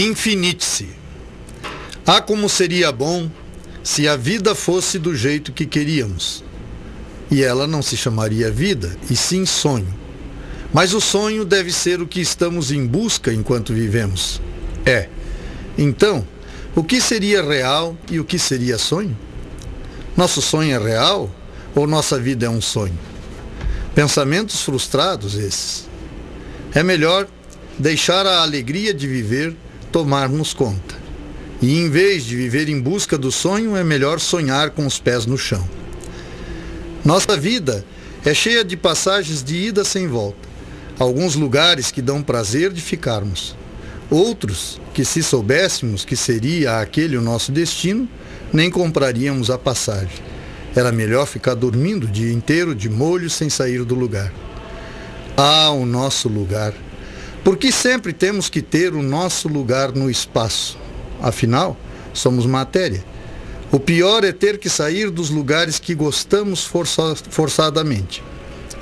Infinite-se. Ah, como seria bom se a vida fosse do jeito que queríamos. E ela não se chamaria vida, e sim sonho. Mas o sonho deve ser o que estamos em busca enquanto vivemos. Então, o que seria real e o que seria sonho? Nosso sonho é real ou nossa vida é um sonho? Pensamentos frustrados esses. É melhor deixar a alegria de viver tomar-nos conta. E em vez de viver em busca do sonho, é melhor sonhar com os pés no chão. Nossa vida é cheia de passagens de ida sem volta. Alguns lugares que dão prazer de ficarmos. Outros que, se soubéssemos que seria aquele o nosso destino, nem compraríamos a passagem. Era melhor ficar dormindo o dia inteiro de molho sem sair do lugar. Ah, o nosso lugar. Por que sempre temos que ter o nosso lugar no espaço? Afinal, somos matéria. O pior é ter que sair dos lugares que gostamos forçadamente.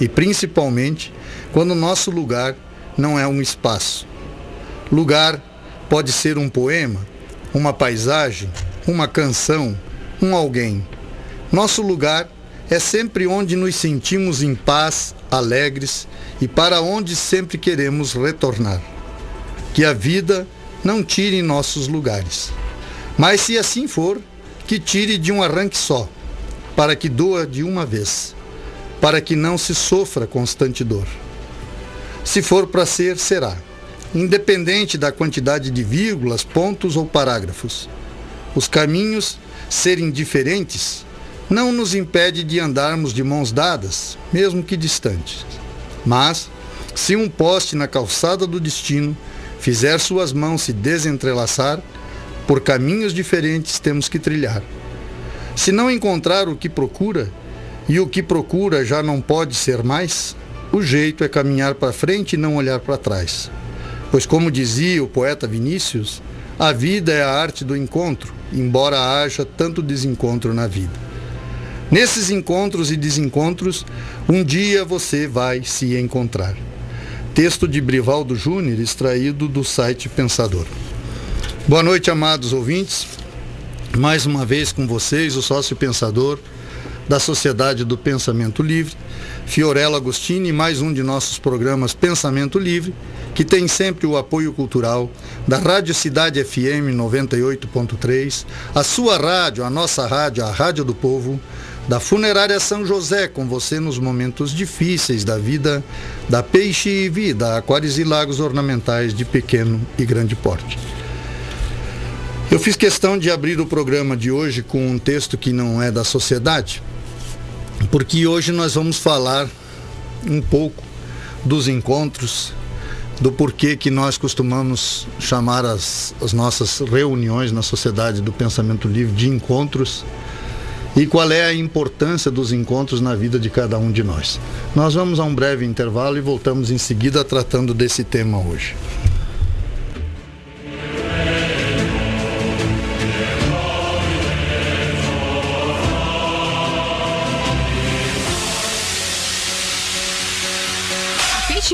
E principalmente quando o nosso lugar não é um espaço. Lugar pode ser um poema, uma paisagem, uma canção, um alguém. Nosso lugar é sempre onde nos sentimos em paz, alegres e para onde sempre queremos retornar. Que a vida não tire nossos lugares. Mas se assim for, que tire de um arranque só, para que doa de uma vez, para que não se sofra constante dor. Se for para ser, será, independente da quantidade de vírgulas, pontos ou parágrafos. Os caminhos serem diferentes não nos impede de andarmos de mãos dadas, mesmo que distantes. Mas, se um poste na calçada do destino fizer suas mãos se desentrelaçar, por caminhos diferentes temos que trilhar. Se não encontrar o que procura, e o que procura já não pode ser mais, o jeito é caminhar para frente e não olhar para trás. Pois, como dizia o poeta Vinícius, a vida é a arte do encontro, embora haja tanto desencontro na vida. Nesses encontros e desencontros, um dia você vai se encontrar. Texto de Brivaldo Júnior, extraído do site Pensador. Boa noite, amados ouvintes. Mais uma vez com vocês, o sócio pensador da Sociedade do Pensamento Livre, Fiorello Agostini, mais um de nossos programas Pensamento Livre, que tem sempre o apoio cultural da Rádio Cidade FM 98.3, a sua rádio, a nossa rádio, a Rádio do Povo, da Funerária São José, com você nos momentos difíceis da vida, da Peixe e Vida, aquários e lagos ornamentais de pequeno e grande porte. Eu fiz questão de abrir o programa de hoje com um texto que não é da sociedade, porque hoje nós vamos falar um pouco dos encontros, do porquê que nós costumamos chamar as nossas reuniões na Sociedade do Pensamento Livre de encontros, e qual é a importância dos encontros na vida de cada um de nós. Nós vamos a um breve intervalo e voltamos em seguida tratando desse tema hoje.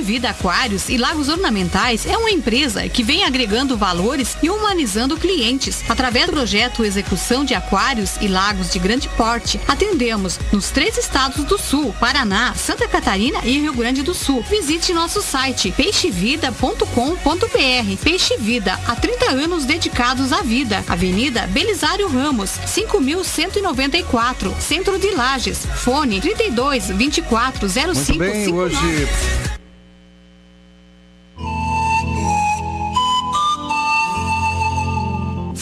Vida Aquários e Lagos Ornamentais é uma empresa que vem agregando valores e humanizando clientes. Através do projeto Execução de Aquários e Lagos de Grande Porte, atendemos nos 3 estados do Sul, Paraná, Santa Catarina e Rio Grande do Sul. Visite nosso site peixevida.com.br. Peixe Vida, há 30 anos dedicados à vida. Avenida Belisário Ramos, 5.194, Centro de Lages. Fone 32 24 05 Muito bem, 59. hoje...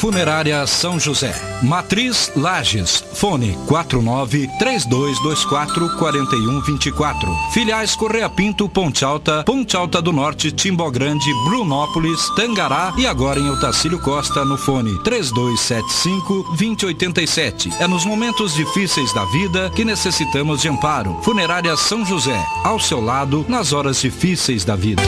Funerária São José, Matriz Lages, fone 49-3224-4124. Filiais Correia Pinto, Ponte Alta do Norte, Timbó Grande, Brunópolis, Tangará e agora em Otacílio Costa no fone 3275-2087. É nos momentos difíceis da vida que necessitamos de amparo. Funerária São José, ao seu lado nas horas difíceis da vida.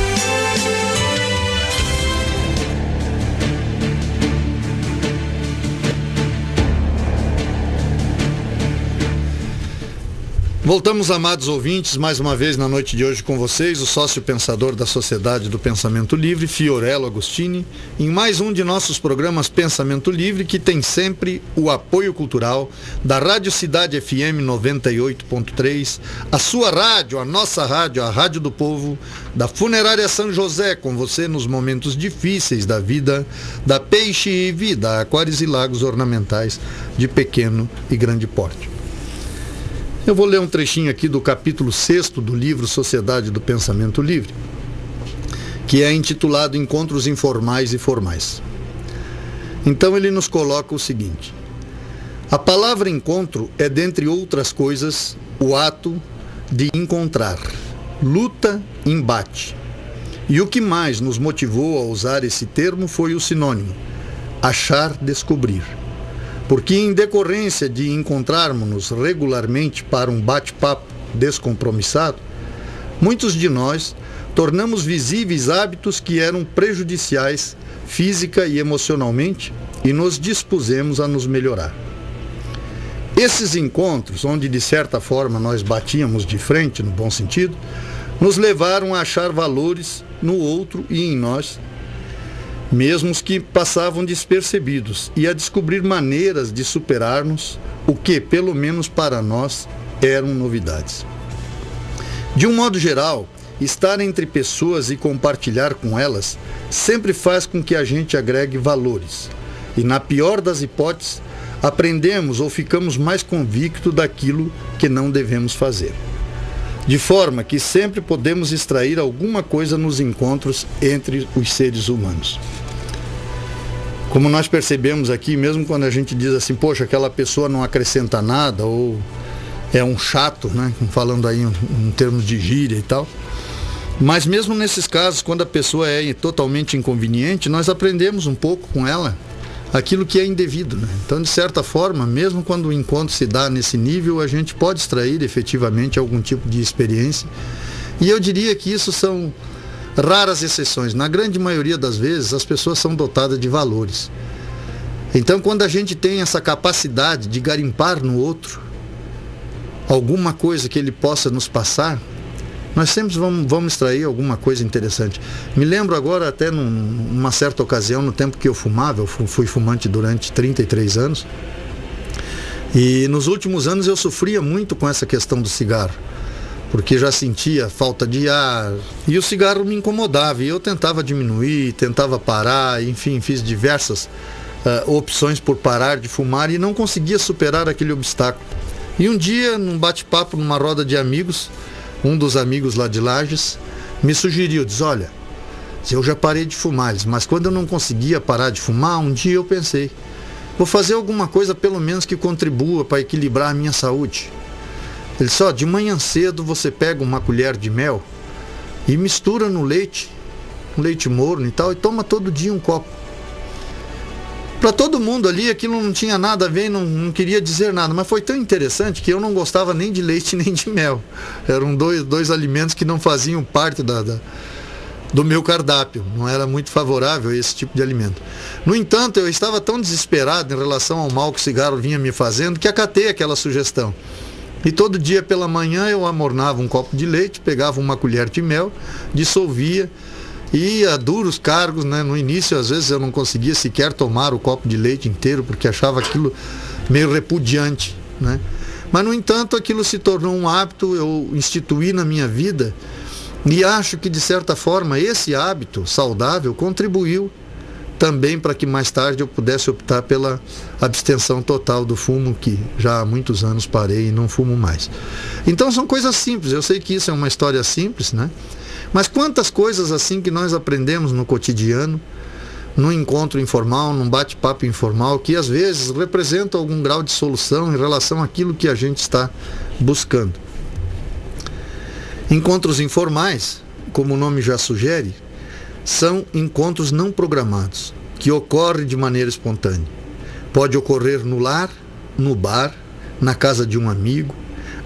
Voltamos, amados ouvintes, mais uma vez na noite de hoje com vocês, o sócio pensador da Sociedade do Pensamento Livre, Fiorello Agostini, em mais um de nossos programas Pensamento Livre, que tem sempre o apoio cultural da Rádio Cidade FM 98.3, a sua rádio, a nossa rádio, a Rádio do Povo, da Funerária São José, com você nos momentos difíceis da vida, da Peixe e Vida, aquários e lagos ornamentais de pequeno e grande porte. Eu vou ler um trechinho aqui do capítulo 6º do livro Sociedade do Pensamento Livre, que é intitulado Encontros Informais e Formais. Então ele nos coloca o seguinte: a palavra encontro é, dentre outras coisas, o ato de encontrar, luta, embate. E o que mais nos motivou a usar esse termo foi o sinônimo, achar, descobrir. Porque em decorrência de encontrarmos-nos regularmente para um bate-papo descompromissado, muitos de nós tornamos visíveis hábitos que eram prejudiciais física e emocionalmente e nos dispusemos a nos melhorar. Esses encontros, onde de certa forma nós batíamos de frente, no bom sentido, nos levaram a achar valores no outro e em nós, mesmo os que passavam despercebidos, e a descobrir maneiras de superar-nos, o que, pelo menos para nós, eram novidades. De um modo geral, estar entre pessoas e compartilhar com elas sempre faz com que a gente agregue valores. E, na pior das hipóteses, aprendemos ou ficamos mais convictos daquilo que não devemos fazer. De forma que sempre podemos extrair alguma coisa nos encontros entre os seres humanos. Como nós percebemos aqui, mesmo quando a gente diz assim, poxa, aquela pessoa não acrescenta nada, ou é um chato, né? Falando aí em termos de gíria e tal. Mas mesmo nesses casos, quando a pessoa é totalmente inconveniente, nós aprendemos um pouco com ela aquilo que é indevido, né? Então, de certa forma, mesmo quando o encontro se dá nesse nível, a gente pode extrair efetivamente algum tipo de experiência. E eu diria que isso são raras exceções. Na grande maioria das vezes, as pessoas são dotadas de valores. Então, quando a gente tem essa capacidade de garimpar no outro alguma coisa que ele possa nos passar, nós sempre vamos extrair alguma coisa interessante. Me lembro agora, até numa certa ocasião, no tempo que eu fumava, eu fui fumante durante 33 anos, e nos últimos anos eu sofria muito com essa questão do cigarro, porque já sentia falta de ar, e o cigarro me incomodava, e eu tentava diminuir, tentava parar, enfim, fiz diversas opções por parar de fumar e não conseguia superar aquele obstáculo. E um dia, num bate-papo, numa roda de amigos, um dos amigos lá de Lages me sugeriu, diz, olha, eu já parei de fumar, mas quando eu não conseguia parar de fumar, um dia eu pensei, vou fazer alguma coisa pelo menos que contribua para equilibrar a minha saúde. Ele disse, de manhã cedo você pega uma colher de mel e mistura no leite, um leite morno e tal, e toma todo dia um copo. Para todo mundo ali aquilo não tinha nada a ver, não queria dizer nada, mas foi tão interessante que eu não gostava nem de leite nem de mel. Eram dois alimentos que não faziam parte do meu cardápio, não era muito favorável a esse tipo de alimento. No entanto, eu estava tão desesperado em relação ao mal que o cigarro vinha me fazendo que acatei aquela sugestão. E todo dia pela manhã eu amornava um copo de leite, pegava uma colher de mel, dissolvia e a duros cargos, né? No início às vezes eu não conseguia sequer tomar o copo de leite inteiro porque achava aquilo meio repudiante, né? Mas no entanto aquilo se tornou um hábito, eu instituí na minha vida e acho que de certa forma esse hábito saudável contribuiu também para que mais tarde eu pudesse optar pela abstenção total do fumo, que já há muitos anos parei e não fumo mais. Então são coisas simples, eu sei que isso é uma história simples, né? Mas quantas coisas assim que nós aprendemos no cotidiano, num encontro informal, num bate-papo informal, que às vezes representam algum grau de solução em relação àquilo que a gente está buscando. Encontros informais, como o nome já sugere, são encontros não programados, que ocorrem de maneira espontânea. Pode ocorrer no lar, no bar, na casa de um amigo,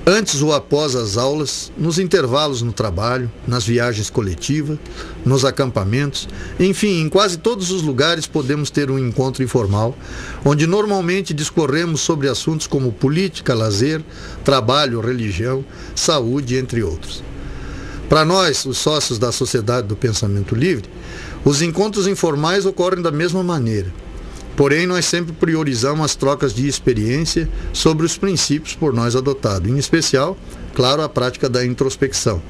antes ou após as aulas, nos intervalos no trabalho, nas viagens coletivas, nos acampamentos, enfim, em quase todos os lugares podemos ter um encontro informal, onde normalmente discorremos sobre assuntos como política, lazer, trabalho, religião, saúde, entre outros. Para nós, os sócios da Sociedade do Pensamento Livre, os encontros informais ocorrem da mesma maneira. Porém, nós sempre priorizamos as trocas de experiência sobre os princípios por nós adotados, em especial, claro, a prática da introspecção.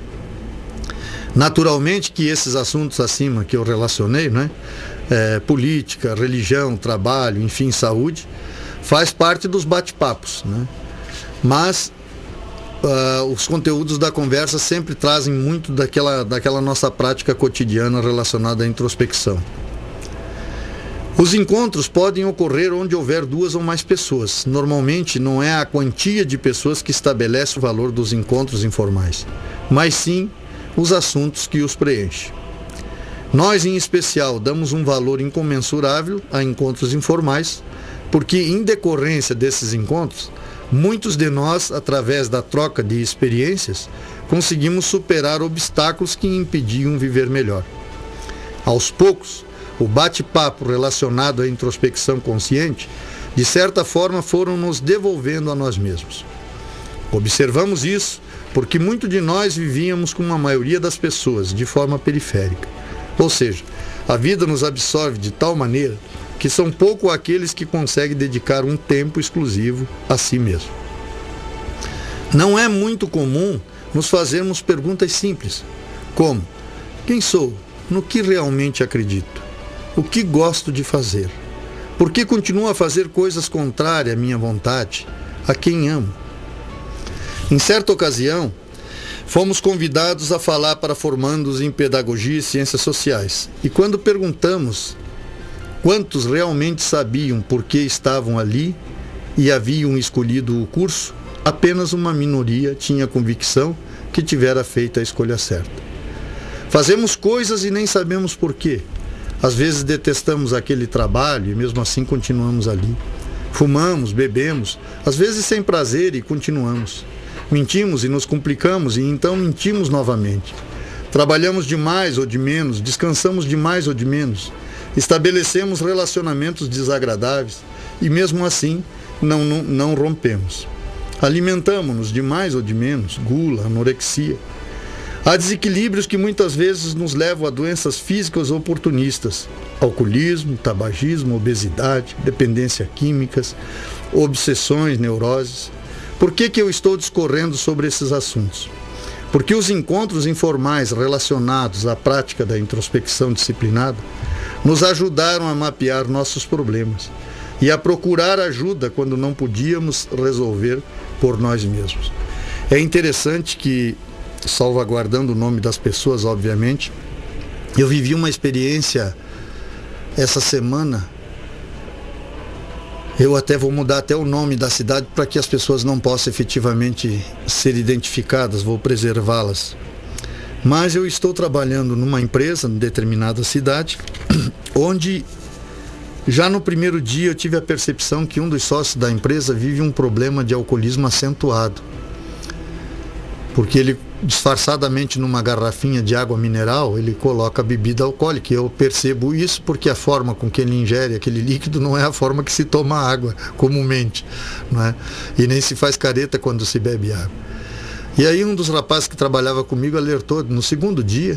Naturalmente que esses assuntos acima que eu relacionei, né, política, religião, trabalho, enfim, saúde, faz parte dos bate-papos, né? Mas os conteúdos da conversa sempre trazem muito daquela nossa prática cotidiana relacionada à introspecção. Os encontros podem ocorrer onde houver 2 ou mais pessoas. Normalmente não é a quantia de pessoas que estabelece o valor dos encontros informais, mas sim os assuntos que os preenchem. Nós, em especial, damos um valor incomensurável a encontros informais, porque, em decorrência desses encontros, muitos de nós, através da troca de experiências, conseguimos superar obstáculos que impediam viver melhor. Aos poucos, o bate-papo relacionado à introspecção consciente, de certa forma, foram nos devolvendo a nós mesmos. Observamos isso porque muito de nós vivíamos com a maioria das pessoas de forma periférica. Ou seja, a vida nos absorve de tal maneira que são poucos aqueles que conseguem dedicar um tempo exclusivo a si mesmo. Não é muito comum nos fazermos perguntas simples, como: quem sou? No que realmente acredito? O que gosto de fazer? Por que continuo a fazer coisas contrárias à minha vontade? A quem amo? Em certa ocasião, fomos convidados a falar para formandos em pedagogia e ciências sociais. E quando perguntamos quantos realmente sabiam por que estavam ali e haviam escolhido o curso, apenas uma minoria tinha convicção que tivera feito a escolha certa. Fazemos coisas e nem sabemos por quê. Às vezes detestamos aquele trabalho e mesmo assim continuamos ali. Fumamos, bebemos, às vezes sem prazer e continuamos. Mentimos e nos complicamos e então mentimos novamente. Trabalhamos de mais ou de menos, descansamos de mais ou de menos. Estabelecemos relacionamentos desagradáveis e mesmo assim não rompemos. Alimentamos-nos de mais ou de menos, gula, anorexia. Há desequilíbrios que muitas vezes nos levam a doenças físicas oportunistas: alcoolismo, tabagismo, obesidade, dependência químicas, obsessões, neuroses. Por que eu estou discorrendo sobre esses assuntos? Porque os encontros informais relacionados à prática da introspecção disciplinada nos ajudaram a mapear nossos problemas e a procurar ajuda quando não podíamos resolver por nós mesmos. É interessante que, salvaguardando o nome das pessoas, obviamente, eu vivi uma experiência essa semana. Eu até vou mudar até o nome da cidade para que as pessoas não possam efetivamente ser identificadas, vou preservá-las. Mas eu estou trabalhando numa empresa, em determinada cidade, onde já no primeiro dia eu tive a percepção que um dos sócios da empresa vive um problema de alcoolismo acentuado. Porque ele, disfarçadamente numa garrafinha de água mineral, ele coloca bebida alcoólica. Eu percebo isso porque a forma com que ele ingere aquele líquido não é a forma que se toma água comumente, não é? E nem se faz careta quando se bebe água. E aí um dos rapazes que trabalhava comigo alertou no segundo dia: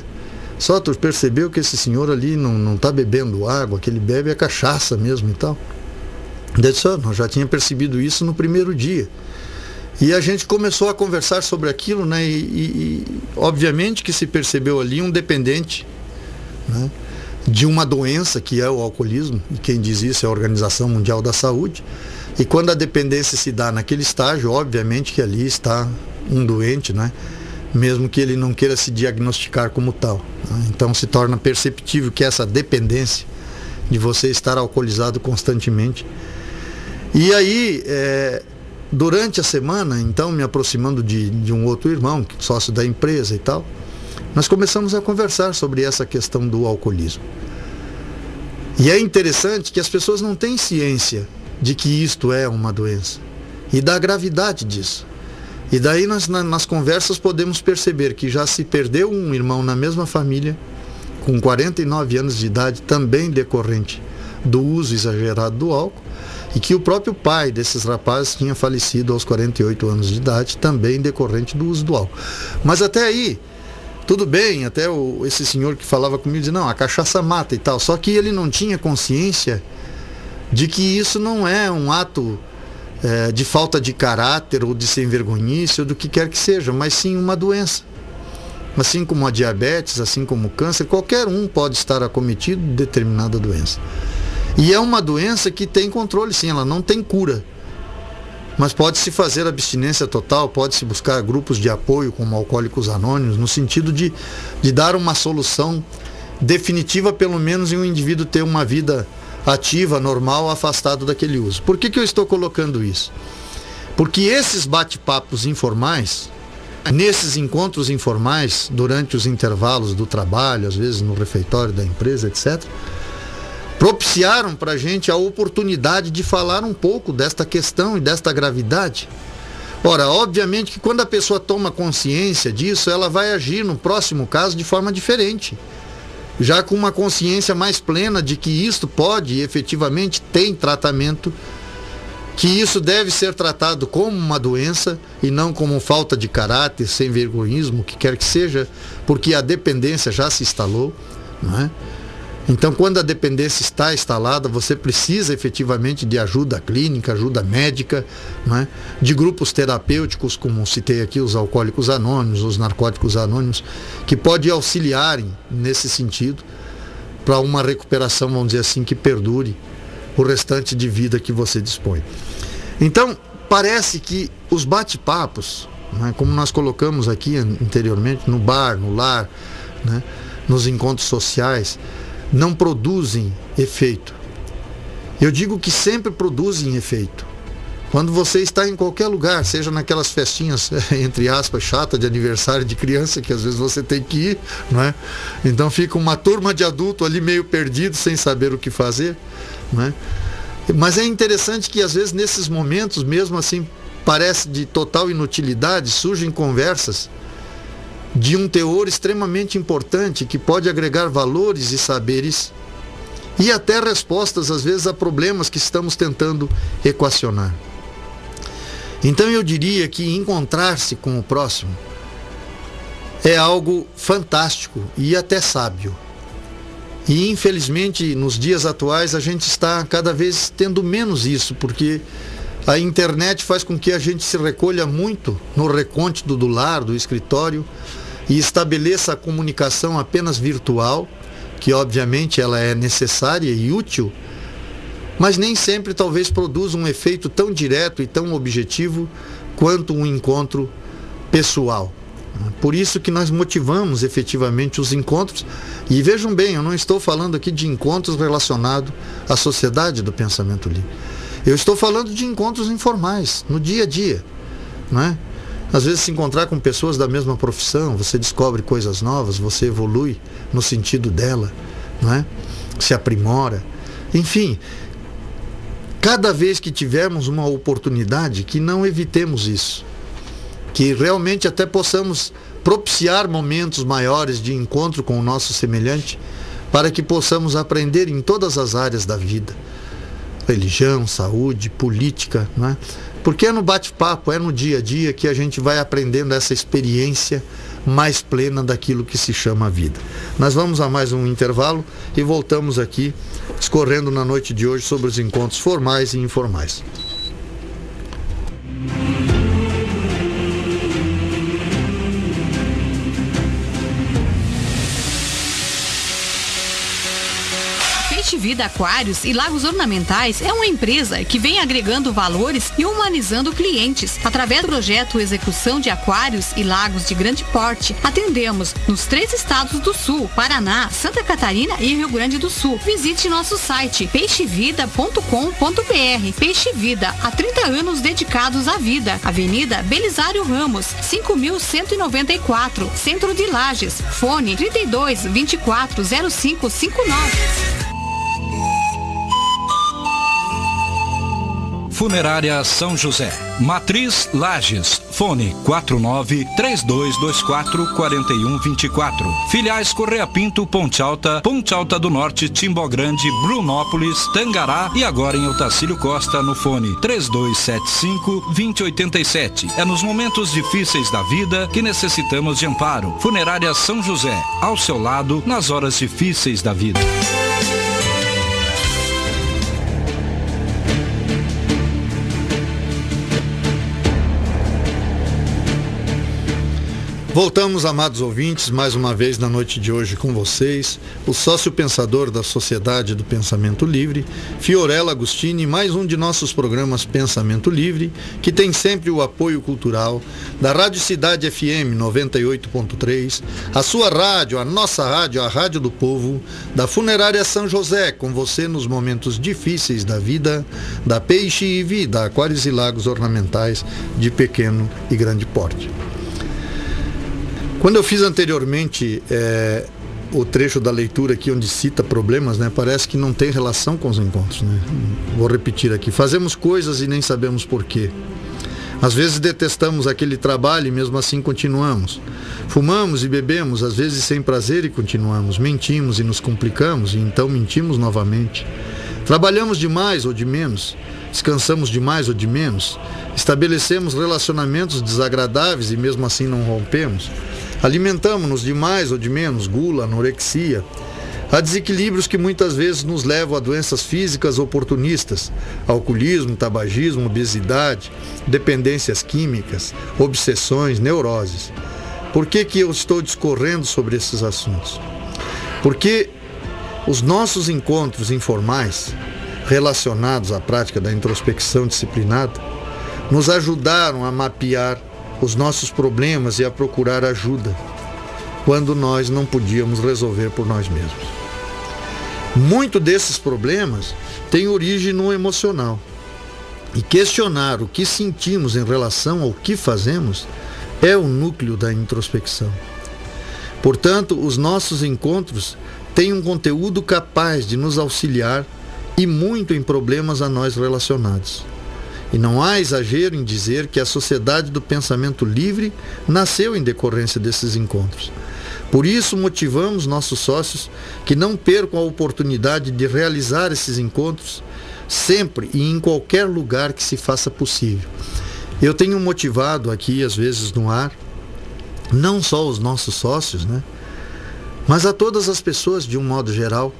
só tu percebeu que esse senhor ali não está bebendo água, que ele bebe é cachaça mesmo e tal. Eu disse: nós já tinha percebido isso no primeiro dia. E a gente começou a conversar sobre aquilo, né? E obviamente que se percebeu ali um dependente, né, de uma doença que é o alcoolismo, e quem diz isso é a Organização Mundial da Saúde. E quando a dependência se dá naquele estágio, obviamente que ali está um doente, né? Mesmo que ele não queira se diagnosticar como tal, né? Então se torna perceptível que essa dependência de você estar alcoolizado constantemente. E aí, durante a semana, então, me aproximando de um outro irmão, sócio da empresa e tal, nós começamos a conversar sobre essa questão do alcoolismo. E é interessante que as pessoas não têm ciência de que isto é uma doença e da gravidade disso. E daí nas conversas podemos perceber que já se perdeu um irmão na mesma família, com 49 anos de idade, também decorrente do uso exagerado do álcool, e que o próprio pai desses rapazes tinha falecido aos 48 anos de idade, também decorrente do uso do álcool. Mas até aí, tudo bem, até esse senhor que falava comigo dizia, não, a cachaça mata e tal, só que ele não tinha consciência de que isso não é um ato de falta de caráter ou de sem vergonhice ou do que quer que seja, mas sim uma doença. Assim como a diabetes, assim como o câncer, qualquer um pode estar acometido de determinada doença. E é uma doença que tem controle, sim, ela não tem cura. Mas pode-se fazer abstinência total, pode-se buscar grupos de apoio como Alcoólicos Anônimos, no sentido de dar uma solução definitiva, pelo menos em um indivíduo ter uma vida ativa, normal, afastado daquele uso. Por que eu estou colocando isso? Porque esses bate-papos informais, nesses encontros informais, durante os intervalos do trabalho, às vezes no refeitório da empresa, etc., propiciaram para a gente a oportunidade de falar um pouco desta questão e desta gravidade. Ora, obviamente que quando a pessoa toma consciência disso, ela vai agir no próximo caso de forma diferente, já com uma consciência mais plena de que isto pode e efetivamente tem tratamento, que isso deve ser tratado como uma doença e não como falta de caráter, sem vergonhismo, o que quer que seja, porque a dependência já se instalou, não é? Então, quando a dependência está instalada, você precisa efetivamente de ajuda clínica, ajuda médica, não é? De grupos terapêuticos, como citei aqui, os Alcoólicos Anônimos, os Narcóticos Anônimos, que podem auxiliarem nesse sentido para uma recuperação, vamos dizer assim, que perdure o restante de vida que você dispõe. Então, parece que os bate-papos, né, como nós colocamos aqui anteriormente, no bar, no lar, né, nos encontros sociais, não produzem efeito. Eu digo que sempre produzem efeito. Quando você está em qualquer lugar, seja naquelas festinhas, entre aspas, chata de aniversário de criança, que às vezes você tem que ir, não é? Então fica uma turma de adulto ali meio perdido, sem saber o que fazer, não é? Mas é interessante que às vezes nesses momentos, mesmo assim, parece de total inutilidade, surgem conversas de um teor extremamente importante, que pode agregar valores e saberes e até respostas, às vezes, a problemas que estamos tentando equacionar. Então eu diria que encontrar-se com o próximo é algo fantástico e até sábio. E infelizmente nos dias atuais a gente está cada vez tendo menos isso, porque a internet faz com que a gente se recolha muito no recôndito do lar, do escritório, e estabeleça a comunicação apenas virtual, que obviamente ela é necessária e útil, mas nem sempre talvez produza um efeito tão direto e tão objetivo quanto um encontro pessoal. Por isso que nós motivamos efetivamente os encontros, e vejam bem, eu não estou falando aqui de encontros relacionados à sociedade do pensamento livre. Eu estou falando de encontros informais, no dia a dia, não é? Às vezes se encontrar com pessoas da mesma profissão, você descobre coisas novas, você evolui no sentido dela, não é? Se aprimora. Enfim, cada vez que tivermos uma oportunidade, que não evitemos isso. Que realmente até possamos propiciar momentos maiores de encontro com o nosso semelhante, para que possamos aprender em todas as áreas da vida. Religião, saúde, política, não é? Porque é no bate-papo, é no dia a dia que a gente vai aprendendo essa experiência mais plena daquilo que se chama vida. Nós vamos a mais um intervalo e voltamos aqui discorrendo na noite de hoje sobre os encontros formais e informais. Vida Aquários e Lagos Ornamentais é uma empresa que vem agregando valores e humanizando clientes. Através do projeto Execução de Aquários e Lagos de Grande Porte, atendemos nos 3 estados do Sul, Paraná, Santa Catarina e Rio Grande do Sul. Visite nosso site peixevida.com.br. Peixe Vida, há 30 anos dedicados à vida. Avenida Belisário Ramos, 5.194, Centro de Lages. Fone 32 24 0559. Funerária São José. Matriz Lages. Fone 49-3224-4124. Filiais Correia Pinto, Ponte Alta do Norte, Timbogrande, Brunópolis, Tangará e agora em Otacílio Costa no fone 3275-2087. É nos momentos difíceis da vida que necessitamos de amparo. Funerária São José, ao seu lado nas horas difíceis da vida. Voltamos, amados ouvintes, mais uma vez na noite de hoje com vocês, o sócio pensador da Sociedade do Pensamento Livre, Fiorello Agostini, mais um de nossos programas Pensamento Livre, que tem sempre o apoio cultural da Rádio Cidade FM 98.3, a sua rádio, a nossa rádio, a Rádio do Povo, da Funerária São José, com você nos momentos difíceis da vida, da Peixe e Vida, Aquários e Lagos Ornamentais de pequeno e grande porte. Quando eu fiz anteriormente o trecho da leitura aqui onde cita problemas, né, parece que não tem relação com os encontros, né? Vou repetir aqui. Fazemos coisas e nem sabemos porquê. Às vezes detestamos aquele trabalho e mesmo assim continuamos. Fumamos e bebemos, às vezes sem prazer, e continuamos. Mentimos e nos complicamos e então mentimos novamente. Trabalhamos demais ou de menos. Descansamos demais ou de menos. Estabelecemos relacionamentos desagradáveis e mesmo assim não rompemos. Alimentamos-nos de mais ou de menos, gula, anorexia. Há desequilíbrios que muitas vezes nos levam a doenças físicas oportunistas, alcoolismo, tabagismo, obesidade, dependências químicas, obsessões, neuroses. Por que eu estou discorrendo sobre esses assuntos? Porque os nossos encontros informais, relacionados à prática da introspecção disciplinada, nos ajudaram a mapear os nossos problemas e a procurar ajuda, quando nós não podíamos resolver por nós mesmos. Muito desses problemas tem origem no emocional. E questionar o que sentimos em relação ao que fazemos é o núcleo da introspecção. Portanto, os nossos encontros têm um conteúdo capaz de nos auxiliar e muito em problemas a nós relacionados. E não há exagero em dizer que a Sociedade do Pensamento Livre nasceu em decorrência desses encontros. Por isso, motivamos nossos sócios que não percam a oportunidade de realizar esses encontros sempre e em qualquer lugar que se faça possível. Eu tenho motivado aqui, às vezes no ar, não só os nossos sócios, né, mas a todas as pessoas de um modo geral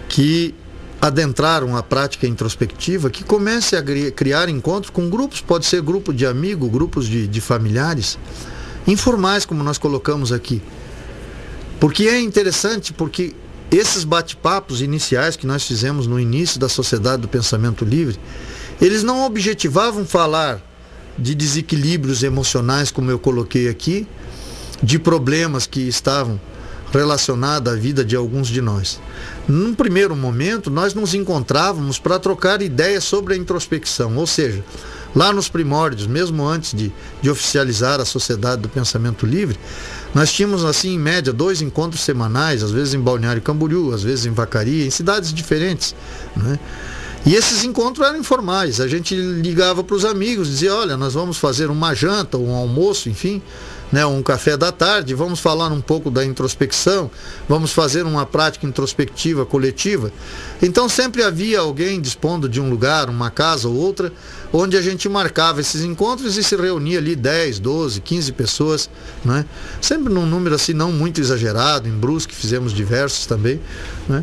que adentraram a prática introspectiva, que comece a criar encontros com grupos, pode ser grupo de amigos, grupos de familiares, informais, como nós colocamos aqui. Porque é interessante, porque esses bate-papos iniciais que nós fizemos no início da Sociedade do Pensamento Livre, eles não objetivavam falar de desequilíbrios emocionais, como eu coloquei aqui, de problemas que estavam relacionados à vida de alguns de nós. Num primeiro momento, nós nos encontrávamos para trocar ideias sobre a introspecção, ou seja, lá nos primórdios, mesmo antes de oficializar a Sociedade do Pensamento Livre, nós tínhamos assim, em média, 2 encontros semanais, às vezes em Balneário Camboriú, às vezes em Vacaria, em cidades diferentes, né? E esses encontros eram informais. A gente ligava para os amigos, dizia, olha, nós vamos fazer uma janta, um almoço, enfim, né, um café da tarde, vamos falar um pouco da introspecção, vamos fazer uma prática introspectiva coletiva. Então sempre havia alguém dispondo de um lugar, uma casa ou outra, onde a gente marcava esses encontros e se reunia ali 10, 12, 15 pessoas, né? Sempre num número assim não muito exagerado. Em Brusque fizemos diversos também, né?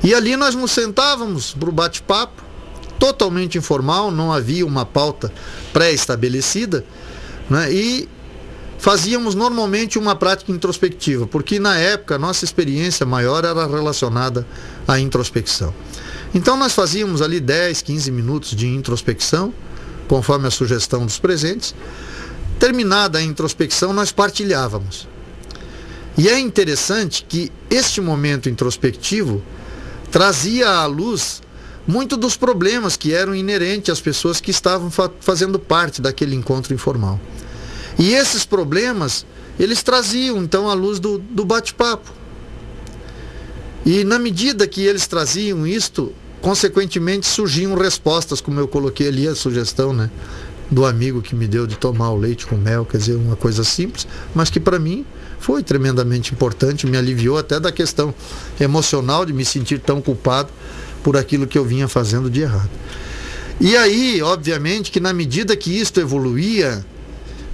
E ali nós nos sentávamos para o bate-papo, totalmente informal, não havia uma pauta pré-estabelecida, né? E fazíamos normalmente uma prática introspectiva, porque na época a nossa experiência maior era relacionada à introspecção. Então nós fazíamos ali 10, 15 minutos de introspecção, conforme a sugestão dos presentes. Terminada a introspecção, nós partilhávamos. E é interessante que este momento introspectivo trazia à luz muito dos problemas que eram inerentes às pessoas que estavam fazendo parte daquele encontro informal. E esses problemas, eles traziam então à luz do bate-papo. E na medida que eles traziam isto, consequentemente surgiam respostas, como eu coloquei ali a sugestão, né, do amigo que me deu de tomar o leite com mel, quer dizer, uma coisa simples, mas que para mim foi tremendamente importante, me aliviou até da questão emocional de me sentir tão culpado por aquilo que eu vinha fazendo de errado. E aí, obviamente, que na medida que isto evoluía,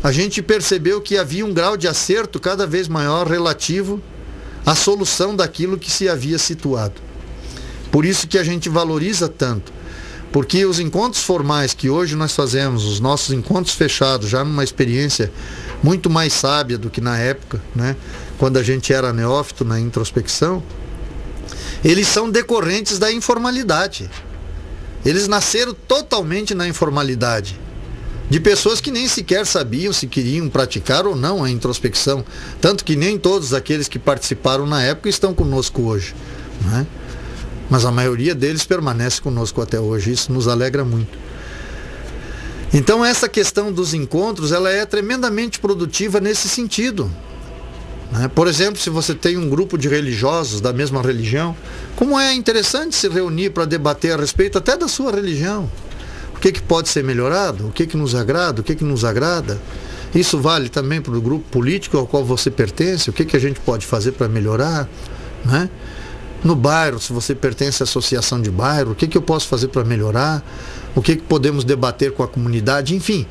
a gente percebeu que havia um grau de acerto cada vez maior relativo à solução daquilo que se havia situado. Por isso que a gente valoriza tanto, porque os encontros formais que hoje nós fazemos, os nossos encontros fechados, já numa experiência muito mais sábia do que na época, né, quando a gente era neófito na introspecção, eles são decorrentes da informalidade. Eles nasceram totalmente na informalidade, de pessoas que nem sequer sabiam se queriam praticar ou não a introspecção, tanto que nem todos aqueles que participaram na época estão conosco hoje, né? Mas a maioria deles permanece conosco até hoje, isso nos alegra muito. Então essa questão dos encontros, ela é tremendamente produtiva nesse sentido, né? Por exemplo, se você tem um grupo de religiosos da mesma religião, como é interessante se reunir para debater a respeito até da sua religião. O que pode ser melhorado, o que nos agrada, o que nos agrada. Isso vale também para o grupo político ao qual você pertence, o que a gente pode fazer para melhorar, né? No bairro, se você pertence à associação de bairro, o que eu posso fazer para melhorar, o que podemos debater com a comunidade, enfim.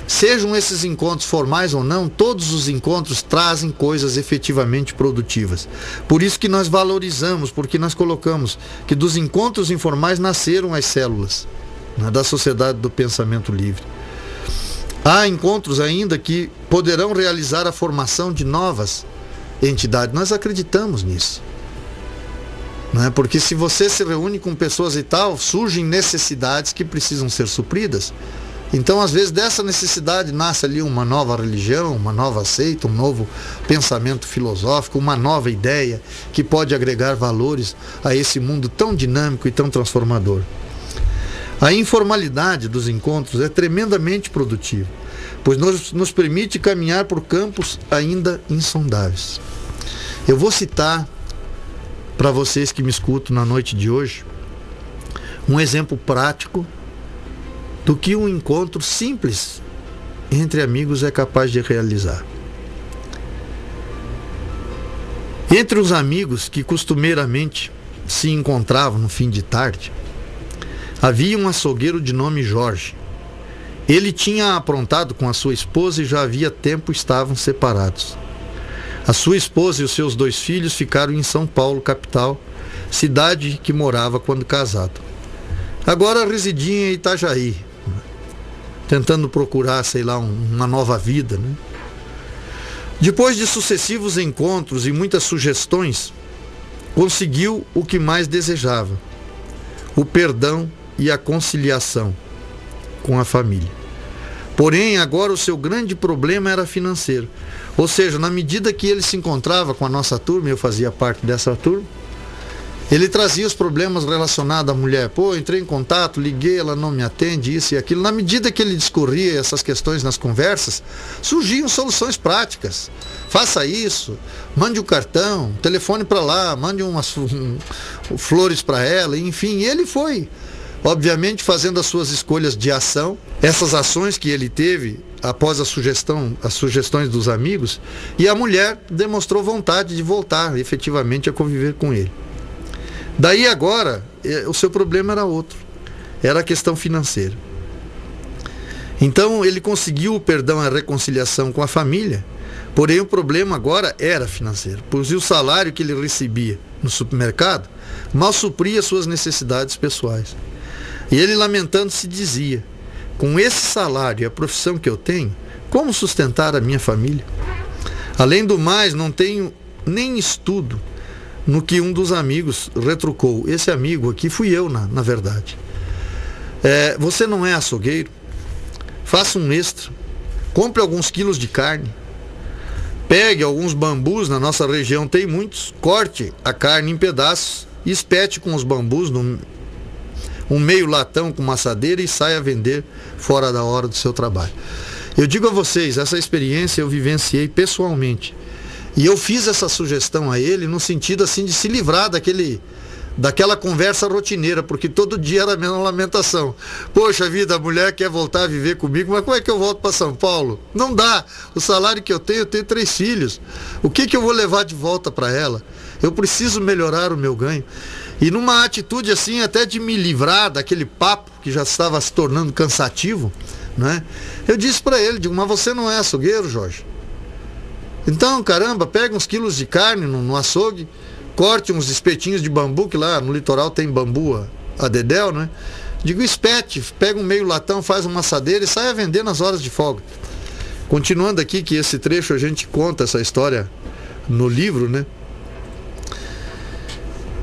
Sejam esses encontros formais ou não, todos os encontros trazem coisas efetivamente produtivas. Por isso que nós valorizamos, porque nós colocamos que dos encontros informais nasceram as células, né, da Sociedade do Pensamento Livre. Há encontros ainda que poderão realizar a formação de novas entidades. Nós acreditamos nisso. Né? Porque se você se reúne com pessoas e tal, surgem necessidades que precisam ser supridas. Então, às vezes, dessa necessidade nasce ali uma nova religião, uma nova seita, um novo pensamento filosófico, uma nova ideia que pode agregar valores a esse mundo tão dinâmico e tão transformador. A informalidade dos encontros é tremendamente produtiva, pois nos permite caminhar por campos ainda insondáveis. Eu vou citar para vocês que me escutam na noite de hoje um exemplo prático do que um encontro simples entre amigos é capaz de realizar. Entre os amigos que costumeiramente se encontravam no fim de tarde, havia um açougueiro de nome Jorge. Ele tinha aprontado com a sua esposa e já havia tempo estavam separados. A sua esposa e os seus 2 filhos ficaram em São Paulo, capital, cidade que morava quando casado. Agora residia em Itajaí, tentando procurar, sei lá, uma nova vida, né? Depois de sucessivos encontros e muitas sugestões, conseguiu o que mais desejava: o perdão e a conciliação com a família. Porém, agora o seu grande problema era financeiro. Ou seja, na medida que ele se encontrava com a nossa turma, eu fazia parte dessa turma, ele trazia os problemas relacionados à mulher. Pô, entrei em contato, liguei, ela não me atende, isso e aquilo. Na medida que ele discorria essas questões nas conversas, surgiam soluções práticas. Faça isso, mande o cartão, telefone para lá, mande umas flores para ela, enfim. E ele foi, obviamente, fazendo as suas escolhas de ação. Essas ações que ele teve após as sugestões dos amigos, e a mulher demonstrou vontade de voltar efetivamente a conviver com ele. Daí agora, o seu problema era outro, era a questão financeira. Então ele conseguiu o perdão e a reconciliação com a família, porém o problema agora era financeiro, pois o salário que ele recebia no supermercado mal supria suas necessidades pessoais. E ele, lamentando-se, dizia: com esse salário e a profissão que eu tenho, como sustentar a minha família? Além do mais, não tenho nem estudo. No que um dos amigos retrucou. Esse amigo aqui fui eu, na verdade. Você não é açougueiro? Faça um extra. Compre alguns quilos de carne. Pegue alguns bambus, na nossa região tem muitos. Corte a carne em pedaços e espete com os bambus um meio latão com maçadeira e saia a vender fora da hora do seu trabalho. Eu digo a vocês, essa experiência eu vivenciei pessoalmente. E eu fiz essa sugestão a ele no sentido assim de se livrar daquela conversa rotineira, porque todo dia era a mesma lamentação. Poxa vida, a mulher quer voltar a viver comigo, mas como é que eu volto para São Paulo? Não dá. O salário que eu tenho 3 filhos. O que eu vou levar de volta para ela? Eu preciso melhorar o meu ganho. E numa atitude assim, até de me livrar daquele papo que já estava se tornando cansativo, né? Eu disse para ele, digo, mas você não é açougueiro, Jorge? Então, caramba, pega uns quilos de carne no açougue, corte uns espetinhos de bambu, que lá no litoral tem bambu a dedéu, né? Digo, espete, pega um meio latão, faz uma assadeira e sai a vender nas horas de folga. Continuando aqui, que esse trecho a gente conta essa história no livro, né?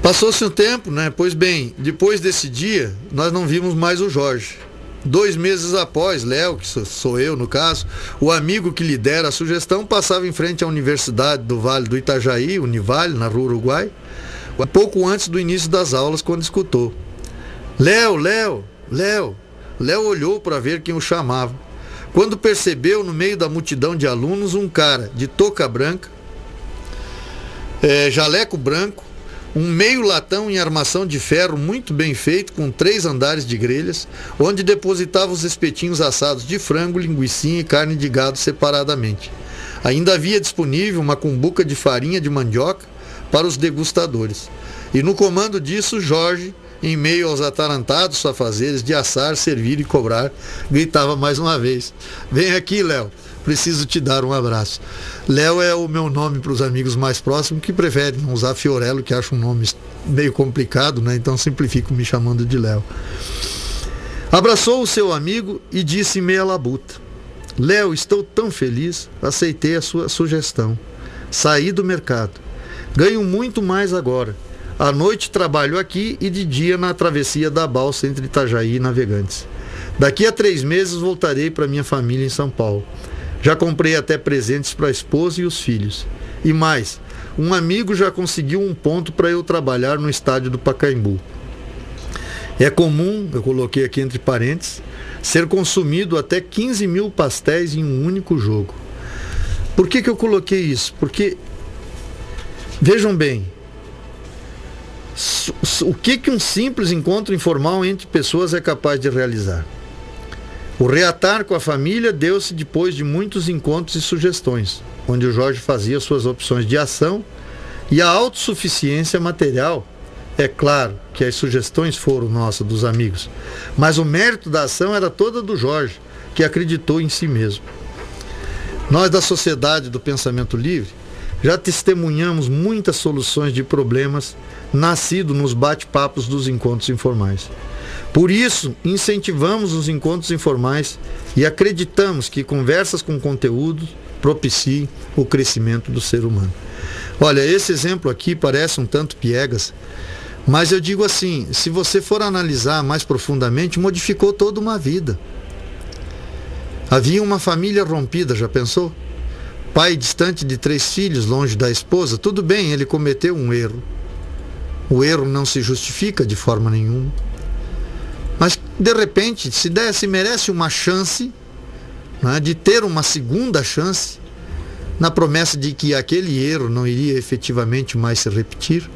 Passou-se um tempo, né? Pois bem, depois desse dia, nós não vimos mais o Jorge. 2 meses após, Léo, que sou eu no caso, o amigo que lhe dera a sugestão, passava em frente à Universidade do Vale do Itajaí, Univale, na Rua Uruguai, pouco antes do início das aulas, quando escutou. Léo. Léo olhou para ver quem o chamava. Quando percebeu, no meio da multidão de alunos, um cara de touca branca, jaleco branco, um meio latão em armação de ferro muito bem feito, com 3 andares de grelhas, onde depositava os espetinhos assados de frango, linguicinha e carne de gado separadamente. Ainda havia disponível uma cumbuca de farinha de mandioca para os degustadores. E no comando disso, Jorge, em meio aos atarantados afazeres de assar, servir e cobrar, gritava mais uma vez: vem aqui, Léo, preciso te dar um abraço. Léo é o meu nome para os amigos mais próximos, que preferem não usar Fiorello, que acham um nome meio complicado, né? Então simplifico me chamando de Léo. Abraçou o seu amigo e disse meia labuta: Léo, estou tão feliz, aceitei a sua sugestão. Saí do mercado. Ganho muito mais agora. À noite trabalho aqui e de dia na travessia da balsa entre Itajaí e Navegantes. Daqui a 3 meses voltarei para minha família em São Paulo. Já comprei até presentes para a esposa e os filhos. E mais, um amigo já conseguiu um ponto para eu trabalhar no estádio do Pacaembu. É comum, eu coloquei aqui entre parênteses, ser consumido até 15 mil pastéis em um único jogo. Por que eu coloquei isso? Porque, vejam bem, o que um simples encontro informal entre pessoas é capaz de realizar? O reatar com a família deu-se depois de muitos encontros e sugestões, onde o Jorge fazia suas opções de ação, e a autossuficiência material. É claro que as sugestões foram nossas, dos amigos, mas o mérito da ação era toda do Jorge, que acreditou em si mesmo. Nós da Sociedade do Pensamento Livre já testemunhamos muitas soluções de problemas nascidos nos bate-papos dos encontros informais. Por isso, incentivamos os encontros informais e acreditamos que conversas com conteúdo propiciem o crescimento do ser humano. Olha, esse exemplo aqui parece um tanto piegas, mas eu digo assim, se você for analisar mais profundamente, modificou toda uma vida. Havia uma família rompida, já pensou? Pai distante de 3 filhos, longe da esposa, tudo bem, ele cometeu um erro. O erro não se justifica de forma nenhuma. Mas, de repente, se merece uma chance, né, de ter uma segunda chance, na promessa de que aquele erro não iria efetivamente mais se repetir,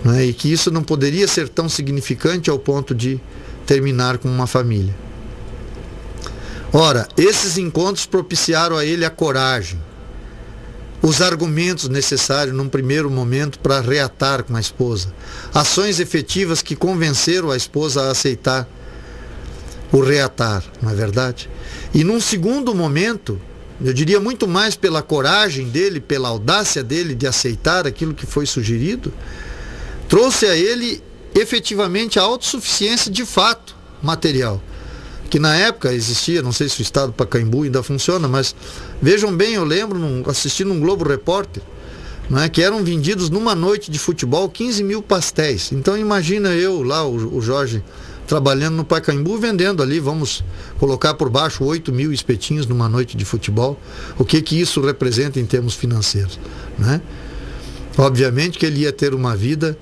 né, e que isso não poderia ser tão significante ao ponto de terminar com uma família. Ora, esses encontros propiciaram a ele a coragem, os argumentos necessários num primeiro momento para reatar com a esposa, ações efetivas que convenceram a esposa a aceitar o reatar, não é verdade? E num segundo momento, eu diria muito mais pela coragem dele, pela audácia dele de aceitar aquilo que foi sugerido, trouxe a ele efetivamente a autossuficiência de fato material, que na época existia, não sei se o estado do Pacaembu ainda funciona, mas vejam bem, eu lembro assistindo um Globo Repórter, né, que eram vendidos numa noite de futebol 15 mil pastéis. Então imagina eu lá, o Jorge, trabalhando no Pacaembu, vendendo ali, vamos colocar por baixo 8 mil espetinhos numa noite de futebol. O que isso representa em termos financeiros, né? Obviamente que ele ia ter uma vida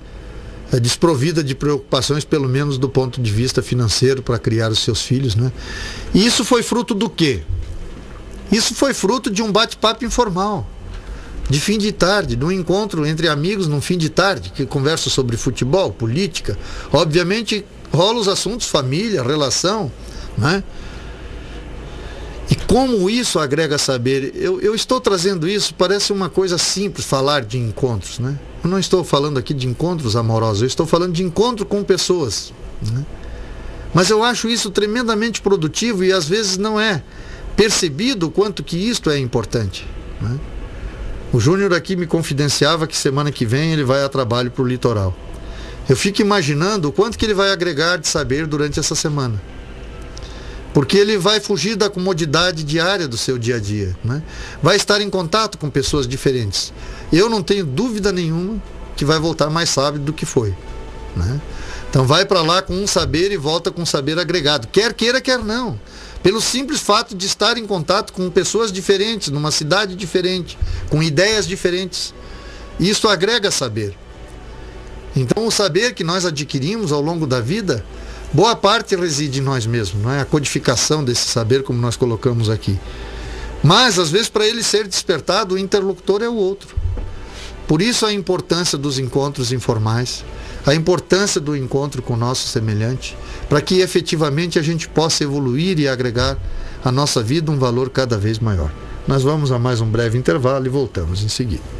desprovida de preocupações, pelo menos do ponto de vista financeiro, para criar os seus filhos, né? E isso foi fruto do quê? Isso foi fruto de um bate-papo informal. de fim de tarde, de um encontro entre amigos num fim de tarde, que conversa sobre futebol, política. Obviamente rolam os assuntos família, relação, né? E como isso agrega saber? Eu estou trazendo isso, parece uma coisa simples falar de encontros, né? Eu não estou falando aqui de encontros amorosos, eu estou falando de encontro com pessoas, né? Mas eu acho isso tremendamente produtivo e às vezes não é percebido o quanto que isto é importante, né? O Júnior aqui me confidenciava que semana que vem ele vai a trabalho para o litoral. Eu fico imaginando o quanto que ele vai agregar de saber durante essa semana. Porque ele vai fugir da comodidade diária do seu dia a dia, né? Vai estar em contato com pessoas diferentes. Eu não tenho dúvida nenhuma que vai voltar mais sábio do que foi, né? Então vai para lá com um saber e volta com um saber agregado. Quer queira, quer não. Pelo simples fato de estar em contato com pessoas diferentes, numa cidade diferente, com ideias diferentes. Isso agrega saber. Então o saber que nós adquirimos ao longo da vida, boa parte reside em nós mesmos, não é? A codificação desse saber, como nós colocamos aqui. Mas, às vezes, para ele ser despertado, o interlocutor é o outro. Por isso a importância dos encontros informais, a importância do encontro com o nosso semelhante, para que efetivamente a gente possa evoluir e agregar à nossa vida um valor cada vez maior. Nós vamos a mais um breve intervalo e voltamos em seguida.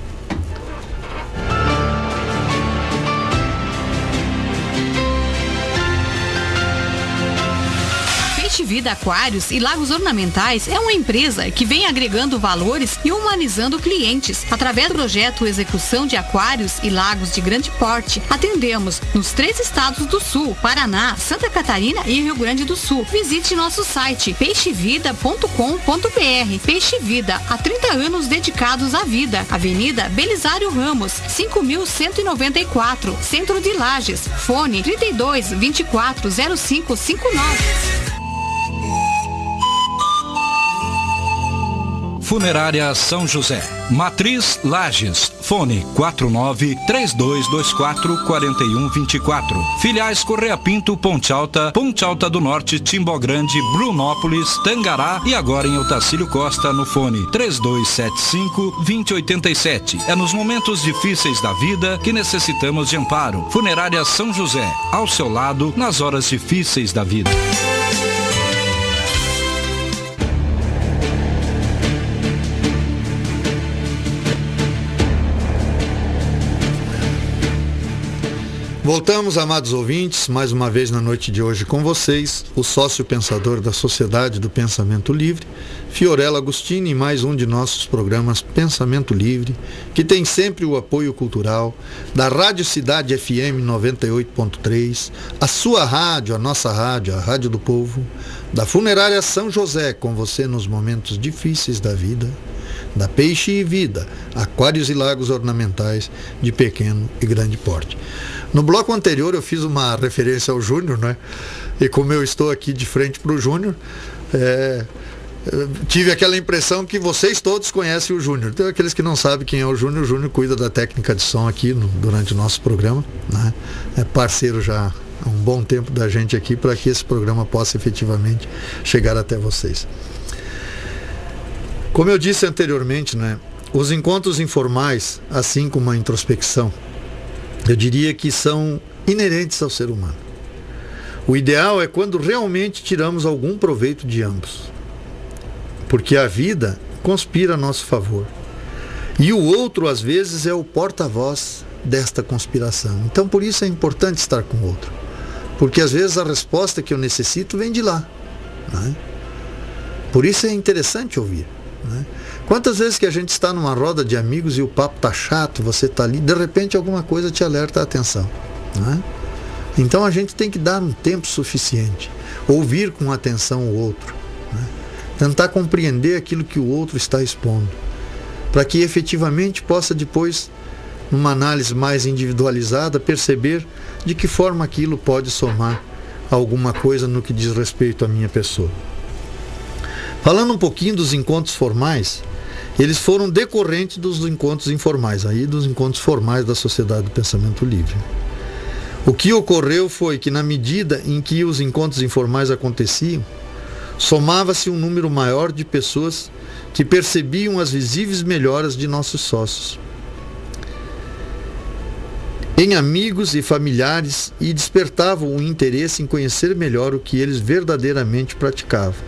Vida Aquários e Lagos Ornamentais é uma empresa que vem agregando valores e humanizando clientes. Através do projeto Execução de Aquários e Lagos de Grande Porte, atendemos nos 3 estados do Sul, Paraná, Santa Catarina e Rio Grande do Sul. Visite nosso site peixevida.com.br. Peixe Vida, há 30 anos dedicados à vida. Avenida Belisário Ramos, 5.194, Centro de Lages. Fone 32 24 0559. Funerária São José, Matriz Lages, fone 49-3224-4124. Filiais Correia Pinto, Ponte Alta, Ponte Alta do Norte, Timbó Grande, Brunópolis, Tangará e agora em Otacílio Costa no fone 3275-2087. É nos momentos difíceis da vida que necessitamos de amparo. Funerária São José, ao seu lado nas horas difíceis da vida. Voltamos, amados ouvintes, mais uma vez na noite de hoje com vocês, o sócio pensador da Sociedade do Pensamento Livre, Fiorella Agostini, em mais um de nossos programas Pensamento Livre, que tem sempre o apoio cultural da Rádio Cidade FM 98.3, a sua rádio, a nossa rádio, a Rádio do Povo, da Funerária São José, com você nos momentos difíceis da vida, da Peixe e Vida, Aquários e Lagos Ornamentais de pequeno e grande porte. No bloco anterior eu fiz uma referência ao Júnior, né? E como eu estou aqui de frente para o Júnior, tive aquela impressão que vocês todos conhecem o Júnior. Então, aqueles que não sabem quem é o Júnior cuida da técnica de som aqui durante o nosso programa, né? É parceiro já há um bom tempo da gente aqui para que esse programa possa efetivamente chegar até vocês. Como eu disse anteriormente, né? Os encontros informais, assim como a introspecção, eu diria que são inerentes ao ser humano. O ideal é quando realmente tiramos algum proveito de ambos. Porque a vida conspira a nosso favor. E o outro, às vezes, é o porta-voz desta conspiração. Então, por isso é importante estar com o outro. Porque, às vezes, a resposta que eu necessito vem de lá, né? Por isso é interessante ouvir, né? Quantas vezes que a gente está numa roda de amigos e o papo está chato, você está ali, de repente alguma coisa te alerta a atenção, né? Então a gente tem que dar um tempo suficiente, ouvir com atenção o outro, né? Tentar compreender aquilo que o outro está expondo, para que efetivamente possa depois, numa análise mais individualizada, perceber de que forma aquilo pode somar alguma coisa no que diz respeito à minha pessoa. Falando um pouquinho dos encontros formais, eles foram decorrentes dos encontros informais, aí dos encontros formais da Sociedade do Pensamento Livre. O que ocorreu foi que, na medida em que os encontros informais aconteciam, somava-se um número maior de pessoas que percebiam as visíveis melhoras de nossos sócios em amigos e familiares e despertavam o interesse em conhecer melhor o que eles verdadeiramente praticavam.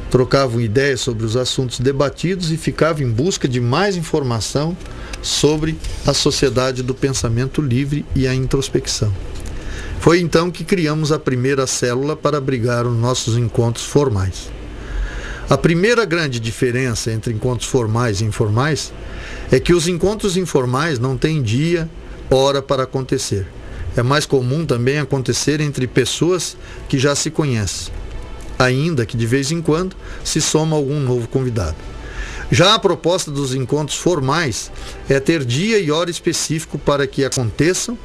Trocavam ideias sobre os assuntos debatidos e ficavam em busca de mais informação sobre a sociedade do pensamento livre e a introspecção. Foi então que criamos a primeira célula para abrigar os nossos encontros formais. A primeira grande diferença entre encontros formais e informais é que os encontros informais não têm dia, hora para acontecer. É mais comum também acontecer entre pessoas que já se conhecem, ainda que de vez em quando se soma algum novo convidado. Já a proposta dos encontros formais é ter dia e hora específico para que aconteçam,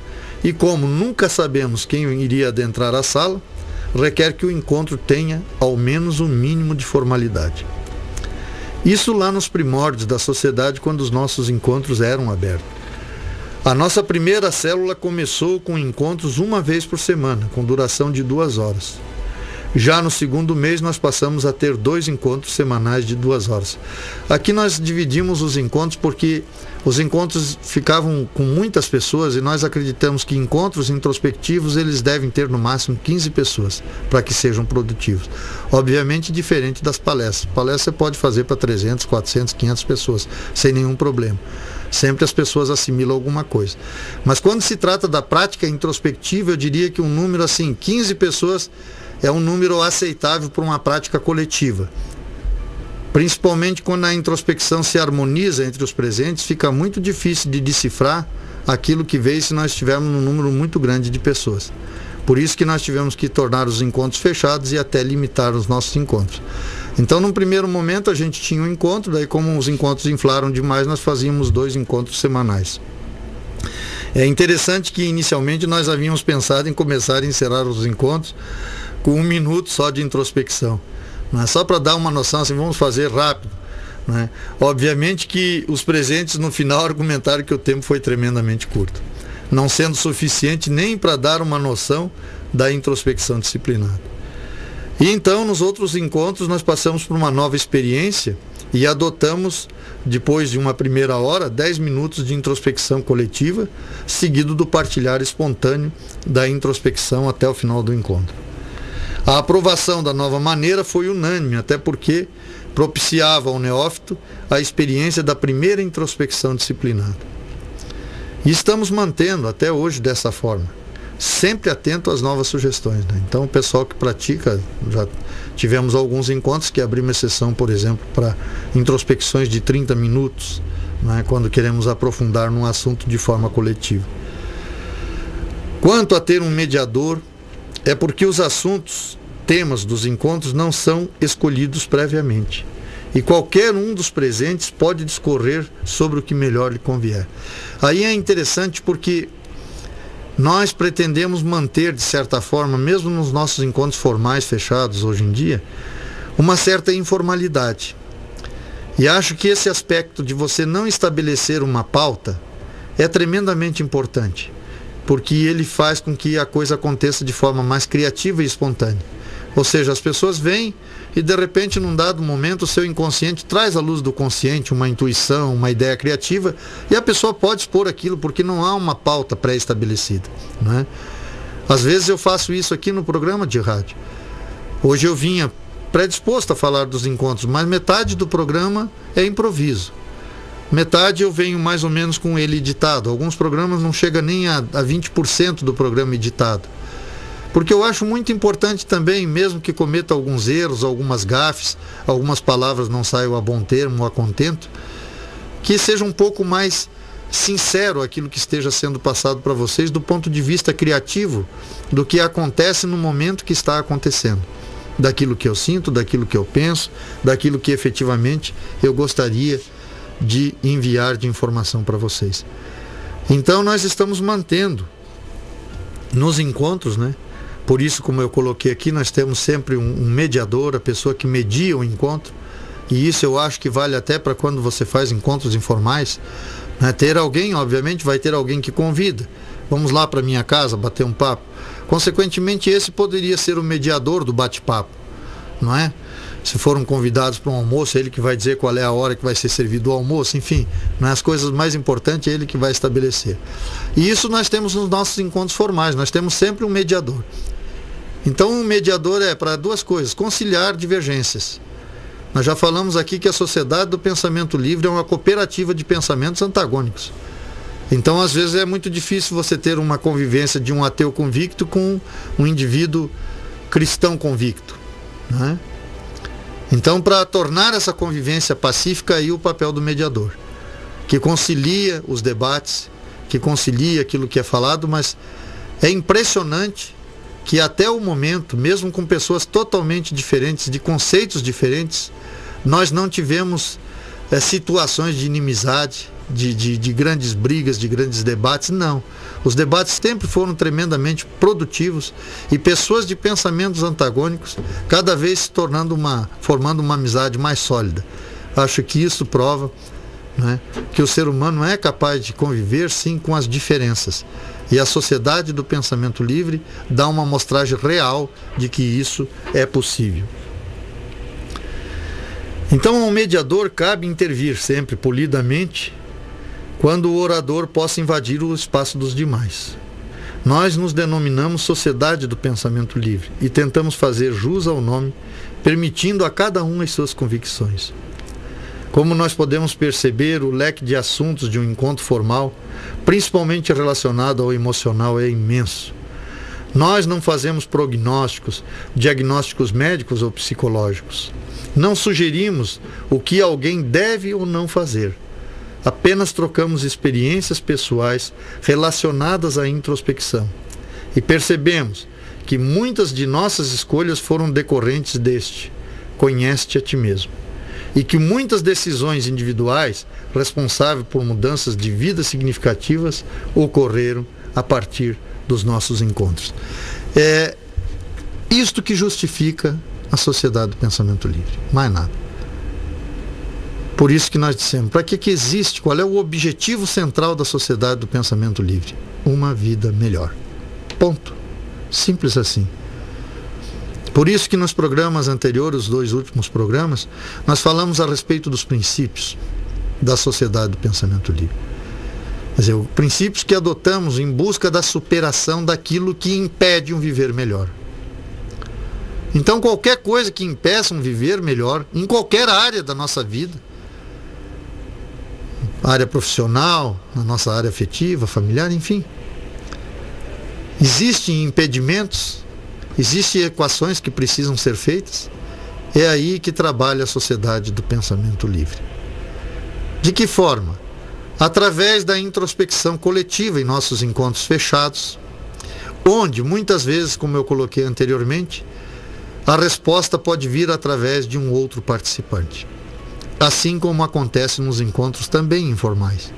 e como nunca sabemos quem iria adentrar a sala, requer que o encontro tenha ao menos um mínimo de formalidade. Isso lá nos primórdios da sociedade, quando os nossos encontros eram abertos. A nossa primeira célula começou com encontros uma vez por semana, com duração de 2 horas. Já no segundo mês nós passamos a ter 2 encontros semanais de 2 horas. Aqui nós dividimos os encontros porque os encontros ficavam com muitas pessoas e nós acreditamos que encontros introspectivos eles devem ter no máximo 15 pessoas para que sejam produtivos. Obviamente diferente das palestras. Palestra você pode fazer para 300, 400, 500 pessoas sem nenhum problema. Sempre as pessoas assimilam alguma coisa. Mas quando se trata da prática introspectiva, eu diria que um número assim, 15 pessoas é um número aceitável para uma prática coletiva. Principalmente quando a introspecção se harmoniza entre os presentes, fica muito difícil de decifrar aquilo que veio se nós estivermos num número muito grande de pessoas. Por isso que nós tivemos que tornar os encontros fechados e até limitar os nossos encontros. Então, num primeiro momento, a gente tinha um encontro, daí como os encontros inflaram demais, nós fazíamos 2 encontros semanais. É interessante que, inicialmente, nós havíamos pensado em começar a encerrar os encontros com 1 minuto só de introspecção. Não é só para dar uma noção, assim, vamos fazer rápido. Né? Obviamente que os presentes, no final, argumentaram que o tempo foi tremendamente curto, não sendo suficiente nem para dar uma noção da introspecção disciplinada. E então, nos outros encontros, nós passamos por uma nova experiência e adotamos, depois de uma primeira hora, 10 minutos de introspecção coletiva, seguido do partilhar espontâneo da introspecção até o final do encontro. A aprovação da nova maneira foi unânime, até porque propiciava ao neófito a experiência da primeira introspecção disciplinada. E estamos mantendo até hoje dessa forma, sempre atento às novas sugestões. Né? Então, o pessoal que pratica, já tivemos alguns encontros que abrimos exceção, por exemplo, para introspecções de 30 minutos, né? Quando queremos aprofundar num assunto de forma coletiva. Quanto a ter um mediador, é porque os assuntos, temas dos encontros não são escolhidos previamente. E qualquer um dos presentes pode discorrer sobre o que melhor lhe convier. Aí é interessante porque nós pretendemos manter, de certa forma, mesmo nos nossos encontros formais fechados hoje em dia, uma certa informalidade. E acho que esse aspecto de você não estabelecer uma pauta é tremendamente importante, porque ele faz com que a coisa aconteça de forma mais criativa e espontânea. Ou seja, as pessoas vêm e de repente, num dado momento, o seu inconsciente traz à luz do consciente uma intuição, uma ideia criativa, e a pessoa pode expor aquilo porque não há uma pauta pré-estabelecida, não é? Às vezes eu faço isso aqui no programa de rádio. Hoje eu vinha predisposto a falar dos encontros, mas metade do programa é improviso. Metade eu venho mais ou menos com ele editado. Alguns programas não chega nem a 20% do programa editado. Porque eu acho muito importante também, mesmo que cometa alguns erros, algumas gafes, algumas palavras não saiam a bom termo ou a contento, que seja um pouco mais sincero aquilo que esteja sendo passado para vocês do ponto de vista criativo do que acontece no momento que está acontecendo. Daquilo que eu sinto, daquilo que eu penso, daquilo que efetivamente eu gostaria de enviar de informação para vocês. Então nós estamos mantendo nos encontros, né? Por isso, como eu coloquei aqui, nós temos sempre um mediador, a pessoa que media o encontro, e isso eu acho que vale até para quando você faz encontros informais, né? Ter alguém, obviamente, vai ter alguém que convida. Vamos lá para minha casa bater um papo. Consequentemente, esse poderia ser o mediador do bate-papo. não é? Se foram convidados para um almoço, é ele que vai dizer qual é a hora que vai ser servido o almoço, enfim, não é? As coisas mais importantes é ele que vai estabelecer. E isso nós temos nos nossos encontros formais, nós temos sempre um mediador. Então um mediador é para duas coisas: conciliar divergências. Nós já falamos aqui que a Sociedade do Pensamento Livre é uma cooperativa de pensamentos antagônicos. Então, às vezes, é muito difícil você ter uma convivência de um ateu convicto com um indivíduo cristão convicto, né? Então, para tornar essa convivência pacífica, aí o papel do mediador, que concilia os debates, que concilia aquilo que é falado, mas é impressionante que até o momento, mesmo com pessoas totalmente diferentes, de conceitos diferentes, nós não tivemos situações de inimizade, de grandes brigas, de grandes debates. Não. Os debates sempre foram tremendamente produtivos e pessoas de pensamentos antagônicos cada vez se formando uma amizade mais sólida. Acho que isso prova, né, que o ser humano é capaz de conviver sim com as diferenças. E a Sociedade do Pensamento Livre dá uma amostragem real de que isso é possível. Então, ao mediador cabe intervir sempre polidamente quando o orador possa invadir o espaço dos demais. Nós nos denominamos Sociedade do Pensamento Livre e tentamos fazer jus ao nome, permitindo a cada um as suas convicções. Como nós podemos perceber, o leque de assuntos de um encontro formal, principalmente relacionado ao emocional, é imenso. Nós não fazemos prognósticos, diagnósticos médicos ou psicológicos. Não sugerimos o que alguém deve ou não fazer. Apenas trocamos experiências pessoais relacionadas à introspecção. E percebemos que muitas de nossas escolhas foram decorrentes deste: conhece-te a ti mesmo. E que muitas decisões individuais, responsáveis por mudanças de vida significativas, ocorreram a partir dos nossos encontros. É isto que justifica a Sociedade do Pensamento Livre, mais nada. Por isso que nós dissemos, para que existe, qual é o objetivo central da Sociedade do Pensamento Livre? Uma vida melhor. Ponto. Simples assim. Por isso que nos programas anteriores, os 2 últimos programas, nós falamos a respeito dos princípios da Sociedade do Pensamento Livre. Quer dizer, os princípios que adotamos em busca da superação daquilo que impede um viver melhor. Então, qualquer coisa que impeça um viver melhor, em qualquer área da nossa vida, área profissional, na nossa área afetiva, familiar, enfim, existem impedimentos, existem equações que precisam ser feitas. É aí que trabalha a Sociedade do Pensamento Livre. De que forma? Através da introspecção coletiva em nossos encontros fechados, onde muitas vezes, como eu coloquei anteriormente, a resposta pode vir através de um outro participante. Assim como acontece nos encontros também informais,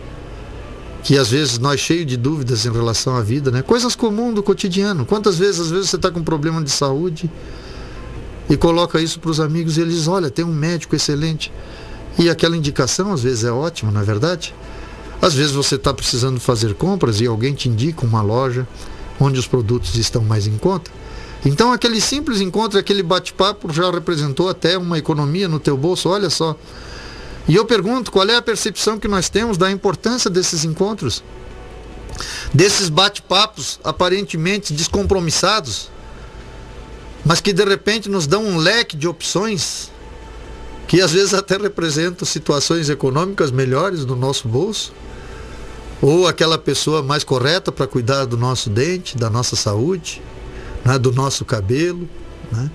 que às vezes nós, cheios de dúvidas em relação à vida, né? Coisas comuns do cotidiano. Quantas vezes, às vezes você está com um problema de saúde e coloca isso para os amigos e eles dizem, olha, tem um médico excelente. E aquela indicação às vezes é ótima, não é verdade? Às vezes você está precisando fazer compras e alguém te indica uma loja onde os produtos estão mais em conta. Então aquele simples encontro, aquele bate-papo já representou até uma economia no teu bolso, olha só. E eu pergunto, qual é a percepção que nós temos da importância desses encontros? Desses bate-papos aparentemente descompromissados, mas que de repente nos dão um leque de opções, que às vezes até representam situações econômicas melhores no nosso bolso, ou aquela pessoa mais correta para cuidar do nosso dente, da nossa saúde, né, do nosso cabelo, né?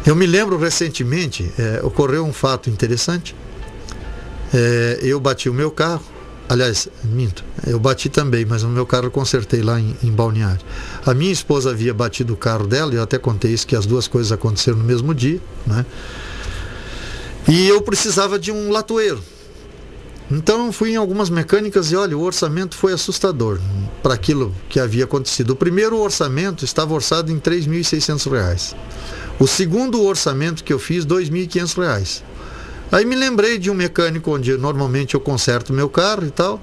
Eu me lembro recentemente, ocorreu um fato interessante. Eu bati o meu carro, aliás, minto, eu bati também, mas o meu carro eu consertei lá em Balneário. A minha esposa havia batido o carro dela, e eu até contei isso, que as duas coisas aconteceram no mesmo dia, né? E eu precisava de um latoeiro. Então fui em algumas mecânicas e olha, o orçamento foi assustador para aquilo que havia acontecido. O primeiro orçamento estava orçado em R$ 3.600. O segundo orçamento que eu fiz, R$ 2.500. Aí me lembrei de um mecânico onde normalmente eu conserto meu carro e tal.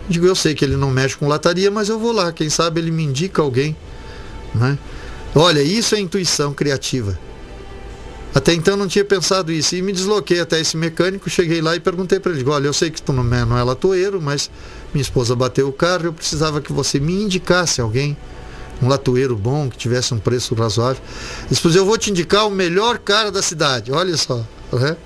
Digo, eu sei que ele não mexe com lataria, mas eu vou lá, quem sabe ele me indica alguém, né? Olha, isso é intuição criativa. Até então não tinha pensado isso. E me desloquei até esse mecânico, cheguei lá e perguntei para ele, olha, eu sei que tu não é latoeiro, mas minha esposa bateu o carro, eu precisava que você me indicasse alguém, um latoeiro bom, que tivesse um preço razoável. Ele disse, eu vou te indicar o melhor cara da cidade, olha só. Né?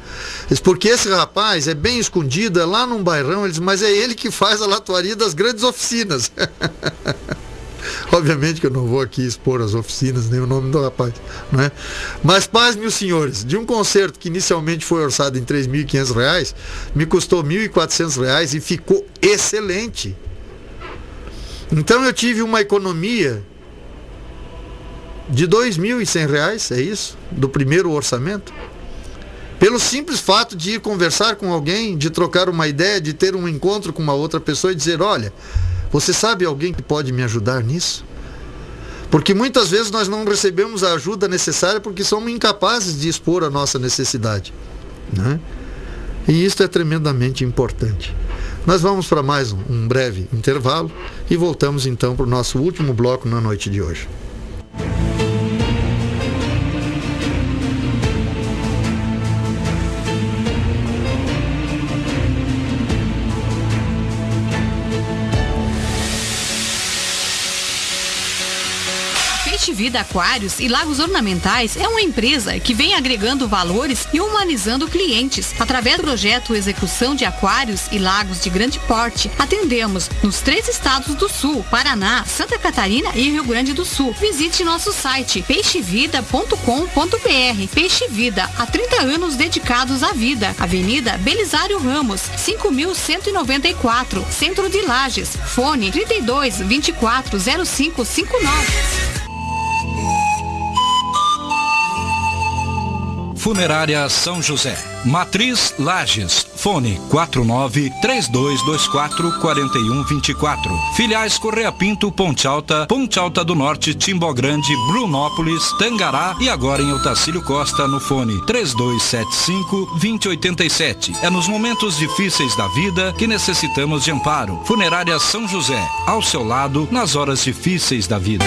Porque esse rapaz é bem escondido, é lá num bairrão, ele disse, mas é ele que faz a latoaria das grandes oficinas. Obviamente que eu não vou aqui expor as oficinas, nem o nome do rapaz, né? Mas, paz, meus senhores, de um concerto que inicialmente foi orçado em R$ 3.500, me custou R$ 1.400 e ficou excelente. Então eu tive uma economia de R$ 2.100, é isso? Do primeiro orçamento. Pelo simples fato de ir conversar com alguém, de trocar uma ideia, de ter um encontro com uma outra pessoa e dizer, olha, você sabe alguém que pode me ajudar nisso? Porque muitas vezes nós não recebemos a ajuda necessária porque somos incapazes de expor a nossa necessidade, né? E isso é tremendamente importante. Nós vamos para mais um breve intervalo e voltamos então para o nosso último bloco na noite de hoje. Peixe Vida Aquários e Lagos Ornamentais é uma empresa que vem agregando valores e humanizando clientes. Através do projeto Execução de Aquários e Lagos de Grande Porte, atendemos nos 3 estados do Sul, Paraná, Santa Catarina e Rio Grande do Sul. Visite nosso site peixevida.com.br. Peixe Vida, há 30 anos dedicados à vida. Avenida Belisário Ramos, 5.194, Centro de Lages. Fone 32 24 0559. Funerária São José, Matriz Lages, fone 49-3224-4124. Filiais Correia Pinto, Ponte Alta do Norte, Timbó Grande, Brunópolis, Tangará e agora em Otacílio Costa no fone 3275-2087. É nos momentos difíceis da vida que necessitamos de amparo. Funerária São José, ao seu lado nas horas difíceis da vida.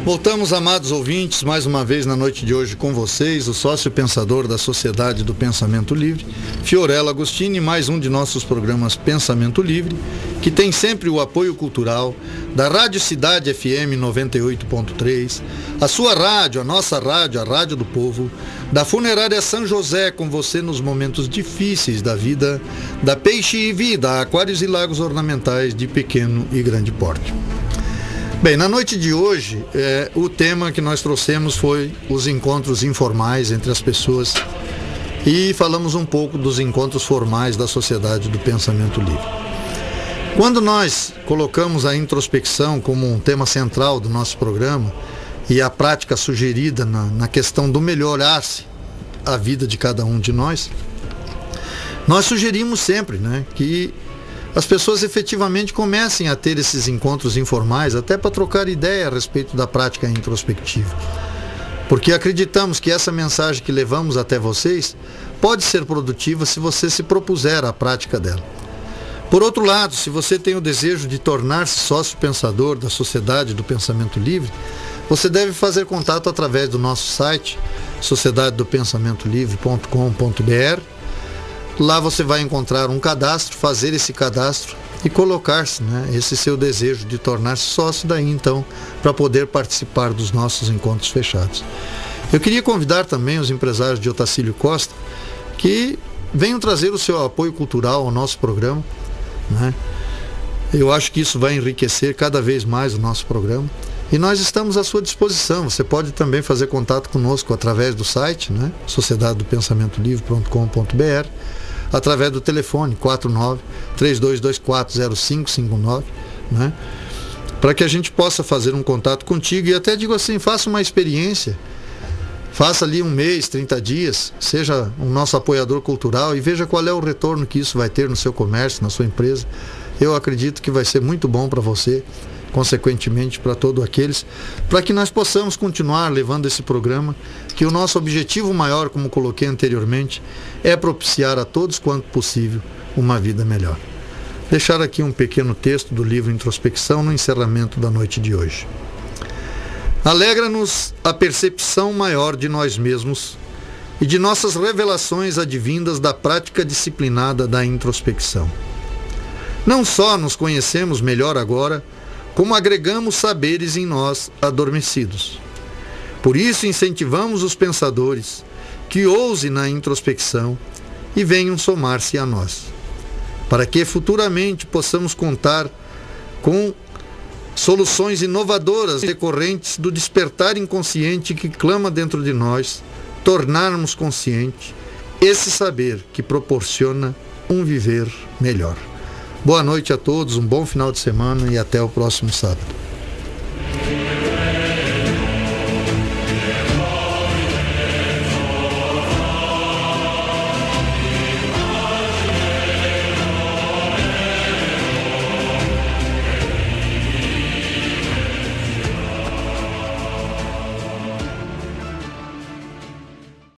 Voltamos, amados ouvintes, mais uma vez na noite de hoje com vocês, o sócio pensador da Sociedade do Pensamento Livre, Fiorella Agostini, mais um de nossos programas Pensamento Livre, que tem sempre o apoio cultural da Rádio Cidade FM 98.3, a sua rádio, a nossa rádio, a Rádio do Povo, da Funerária São José, com você nos momentos difíceis da vida, da Peixe Vida, Aquários e Lagos Ornamentais de pequeno e grande porte. Bem, na noite de hoje, o tema que nós trouxemos foi os encontros informais entre as pessoas e falamos um pouco dos encontros formais da Sociedade do Pensamento Livre. Quando nós colocamos a introspecção como um tema central do nosso programa e a prática sugerida na questão do melhorar-se a vida de cada um de nós sugerimos sempre, né, que as pessoas efetivamente comecem a ter esses encontros informais, até para trocar ideia a respeito da prática introspectiva. Porque acreditamos que essa mensagem que levamos até vocês pode ser produtiva se você se propuser a prática dela. Por outro lado, se você tem o desejo de tornar-se sócio pensador da Sociedade do Pensamento Livre, você deve fazer contato através do nosso site, sociedadedopensamentolivre.com.br. Lá você vai encontrar um cadastro, fazer esse cadastro e colocar-se, né, esse seu desejo de tornar-se sócio, daí então, para poder participar dos nossos encontros fechados. Eu queria convidar também os empresários de Otacílio Costa que venham trazer o seu apoio cultural ao nosso programa, né? Eu acho que isso vai enriquecer cada vez mais o nosso programa. E nós estamos à sua disposição. Você pode também fazer contato conosco através do site, né, sociedadedopensamentolivre.com.br, através do telefone 49-3224-0559, né, para que a gente possa fazer um contato contigo e até digo assim, faça uma experiência Faça ali 1 mês, 30 dias, seja o nosso apoiador cultural e veja qual é o retorno que isso vai ter no seu comércio, na sua empresa. Eu acredito que vai ser muito bom para você, consequentemente para todos aqueles, para que nós possamos continuar levando esse programa, que o nosso objetivo maior, como coloquei anteriormente, é propiciar a todos quanto possível uma vida melhor. Deixar aqui um pequeno texto do livro Introspecção no encerramento da noite de hoje. Alegra-nos a percepção maior de nós mesmos e de nossas revelações advindas da prática disciplinada da introspecção. Não só nos conhecemos melhor agora, como agregamos saberes em nós adormecidos. Por isso incentivamos os pensadores que ousem na introspecção e venham somar-se a nós, para que futuramente possamos contar com soluções inovadoras decorrentes do despertar inconsciente que clama dentro de nós, tornarmos consciente esse saber que proporciona um viver melhor. Boa noite a todos, um bom final de semana e até o próximo sábado.